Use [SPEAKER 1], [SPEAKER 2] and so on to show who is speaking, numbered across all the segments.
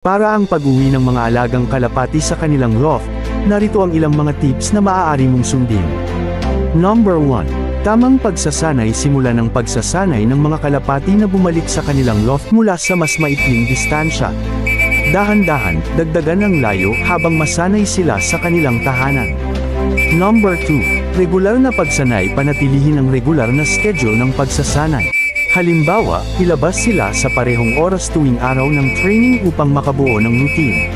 [SPEAKER 1] Para ang pag-uwi ng mga alagang kalapati sa kanilang loft, narito ang ilang mga tips na maaari mong sundin. Number 1. Tamang pagsasanay. Simula ng pagsasanay ng mga kalapati na bumalik sa kanilang loft mula sa mas maikling distansya. Dahan-dahan, dagdagan ng layo habang masanay sila sa kanilang tahanan. Number 2. Regular na pagsanay. Panatilihin ang regular na schedule ng pagsasanay. Halimbawa, ilabas sila sa parehong oras tuwing araw ng training upang makabuo ng routine.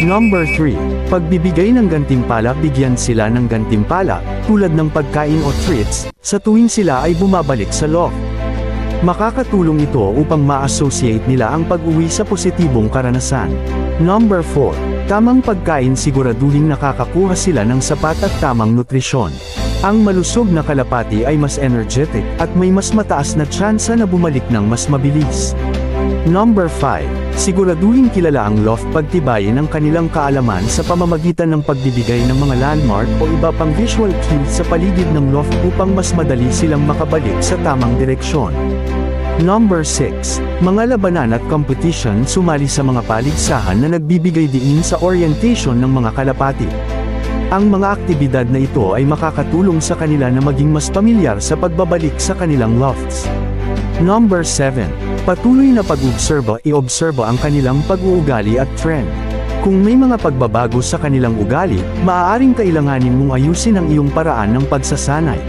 [SPEAKER 1] Number 3. Pagbibigay ng gantimpala. Bigyan sila ng gantimpala, tulad ng pagkain o treats, sa tuwing sila ay bumabalik sa loft. Makakatulong ito upang ma-associate nila ang pag-uwi sa positibong karanasan. Number 4. Tamang pagkain. Siguraduhin nakakakuha sila ng sapat at tamang nutrisyon. Ang malusog na kalapati ay mas energetic, at may mas mataas na tsansa na bumalik ng mas mabilis. Number 5. Siguraduhin kilala ang loft. Pagtibayin ang kanilang kaalaman sa pamamagitan ng pagbibigay ng mga landmark o iba pang visual cues sa paligid ng loft upang mas madali silang makabalik sa tamang direksyon. Number 6. Mga labanan at competition. Sumali sa mga paligsahan na nagbibigay diin sa orientation ng mga kalapati. Ang mga aktibidad na ito ay makakatulong sa kanila na maging mas pamilyar sa pagbabalik sa kanilang lofts. Number 7. Patuloy na pag-obserba. Iobserba ang kanilang pag-uugali at trend. Kung may mga pagbabago sa kanilang ugali, maaaring kailanganin mong ayusin ang iyong paraan ng pagsasanay.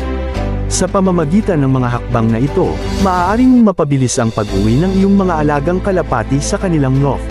[SPEAKER 1] Sa pamamagitan ng mga hakbang na ito, maaaring mapabilis ang pag-uwi ng iyong mga alagang kalapati sa kanilang loft.